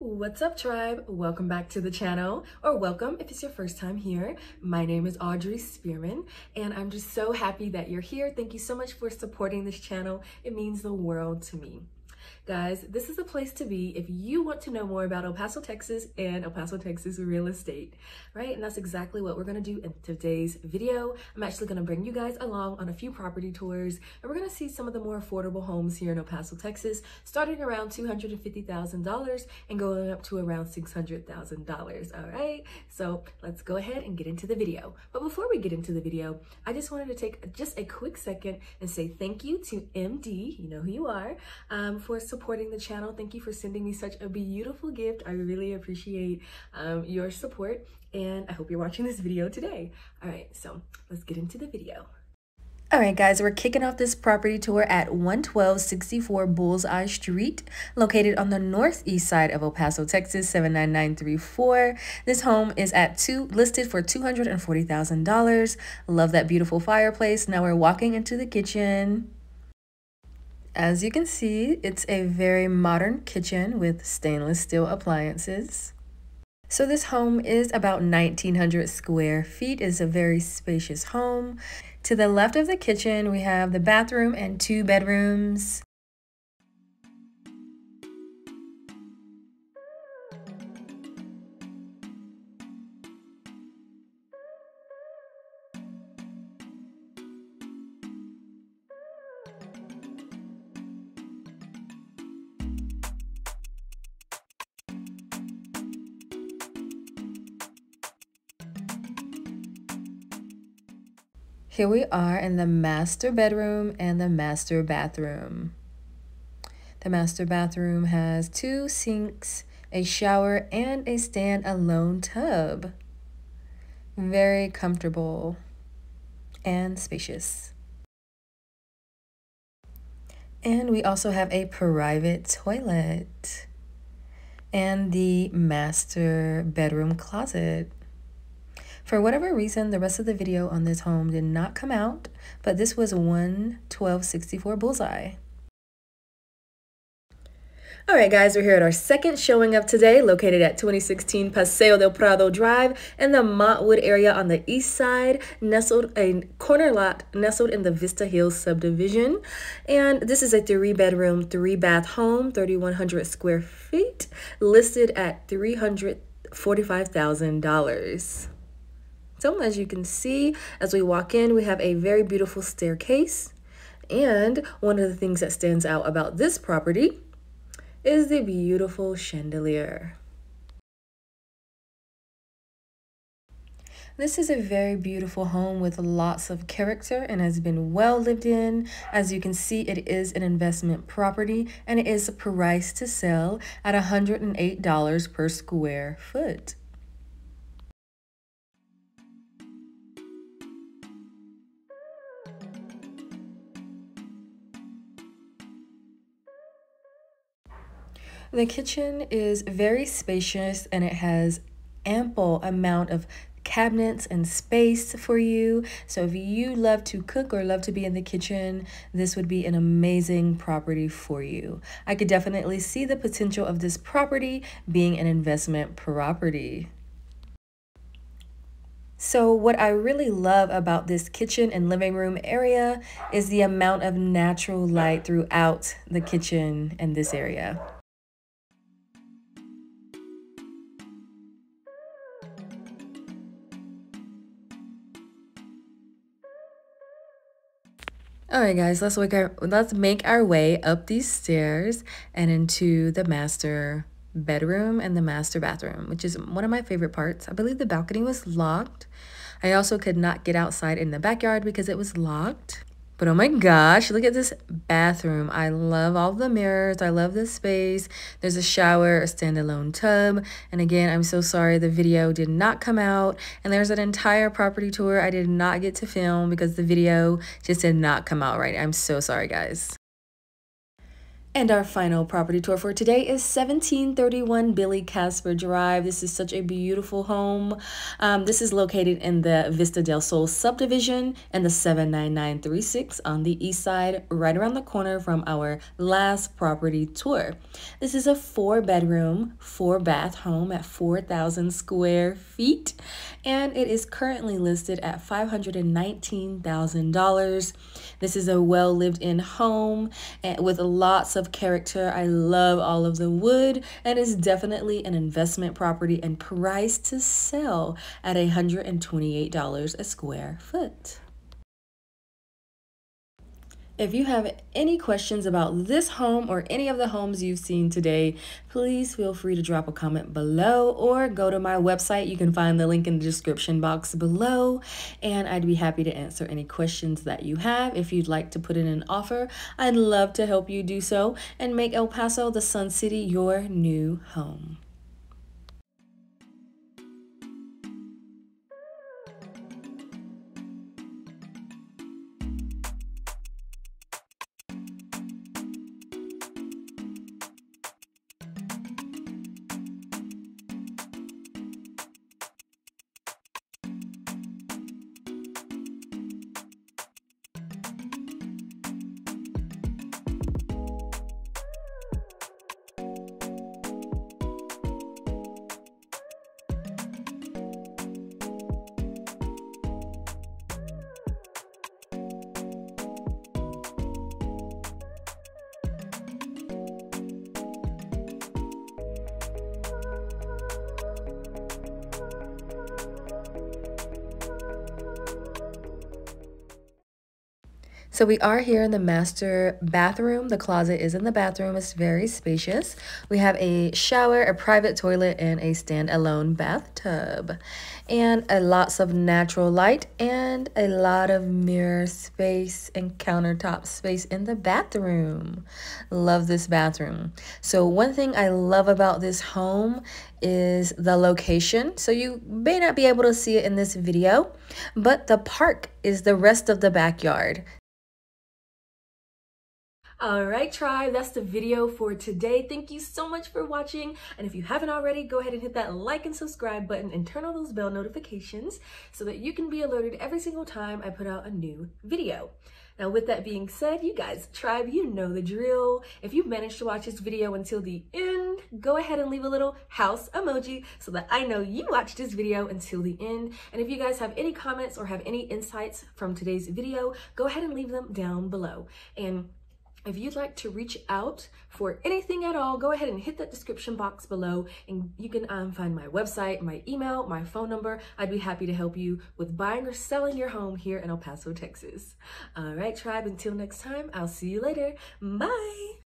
What's up, tribe? Welcome back to the channel, or welcome if it's your first time here. My name is Audrey Spearman, and I'm just so happy that you're here. Thank you so much for supporting this channel. It means the world to me. Guys, this is the place to be if you want to know more about El Paso, Texas and El Paso, Texas real estate, right? And that's exactly what we're gonna do in today's video. I'm actually gonna bring you guys along on a few property tours, and we're gonna see some of the more affordable homes here in El Paso, Texas, starting around $250,000 and going up to around $600,000, all right? So let's go ahead and get into the video. But before we get into the video, I just wanted to take just a quick second and say thank you to MD, you know who you are, for supporting the channel. Thank you for sending me such a beautiful gift. I really appreciate your support, and I hope you're watching this video today. All right, so let's get into the video. All right, guys, we're kicking off this property tour at 11264 Bullseye Street, located on the northeast side of El Paso, Texas, 79934. This home is listed for $240,000. Love that beautiful fireplace. Now we're walking into the kitchen. As you can see, it's a very modern kitchen with stainless steel appliances. So this home is about 1,900 square feet. It's a very spacious home. To the left of the kitchen, we have the bathroom and 2 bedrooms. Here we are in the master bedroom and the master bathroom. The master bathroom has 2 sinks, a shower, and a stand-alone tub. Very comfortable and spacious. And we also have a private toilet and the master bedroom closet. For whatever reason, the rest of the video on this home did not come out, but this was 11264 Bullseye. All right, guys, we're here at our second showing of today, located at 2016 Paseo del Prado Drive in the Montwood area on the east side, a corner lot nestled in the Vista Hills subdivision. And this is a 3-bedroom, 3-bath home, 3,100 square feet, listed at $345,000. So as you can see, as we walk in, we have a very beautiful staircase. And one of the things that stands out about this property is the beautiful chandelier. This is a very beautiful home with lots of character and has been well lived in. As you can see, it is an investment property and it is priced to sell at $108 per square foot. The kitchen is very spacious and it has ample amount of cabinets and space for you. So if you love to cook or love to be in the kitchen, this would be an amazing property for you. I could definitely see the potential of this property being an investment property. So what I really love about this kitchen and living room area is the amount of natural light throughout the kitchen and this area. All right, guys, let's make our way up these stairs and into the master bedroom and the master bathroom, which is one of my favorite parts. I believe the balcony was locked. I also could not get outside in the backyard because it was locked. But oh my gosh, look at this bathroom. I love all the mirrors. I love the space. There's a shower, a standalone tub. And again, I'm so sorry the video did not come out. And there's an entire property tour I did not get to film because the video just did not come out right. I'm so sorry, guys. And our final property tour for today is 1731 Billy Casper Drive. This is such a beautiful home. This is located in the Vista del Sol subdivision in the 79936 on the east side, right around the corner from our last property tour. This is a 4-bedroom, 4-bath home at 4,000 square feet, and it is currently listed at $519,000. This is a well lived in home and with lots of character. I love all of the wood, and is definitely an investment property and priced to sell at $128 a square foot. If you have any questions about this home or any of the homes you've seen today, please feel free to drop a comment below or go to my website. You can find the link in the description box below, and I'd be happy to answer any questions that you have. If you'd like to put in an offer, I'd love to help you do so and make El Paso, the Sun City, your new home. So we are here in the master bathroom. The closet is in the bathroom. It's very spacious. We have a shower, a private toilet, and a standalone bathtub. And lots of natural light and a lot of mirror space and countertop space in the bathroom. Love this bathroom. So one thing I love about this home is the location. So you may not be able to see it in this video, but the park is the rest of the backyard. All right, tribe, that's the video for today. Thank you so much for watching. And if you haven't already, go ahead and hit that like and subscribe button and turn on those bell notifications so that you can be alerted every single time I put out a new video. Now, with that being said, you guys, tribe, you know the drill. If you managed to watch this video until the end, go ahead and leave a little house emoji so that I know you watched this video until the end. And if you guys have any comments or have any insights from today's video, go ahead and leave them down below. And if you'd like to reach out for anything at all, go ahead and hit that description box below, and you can find my website, my email, my phone number. I'd be happy to help you with buying or selling your home here in El Paso, Texas. All right, tribe, until next time, I'll see you later. Bye.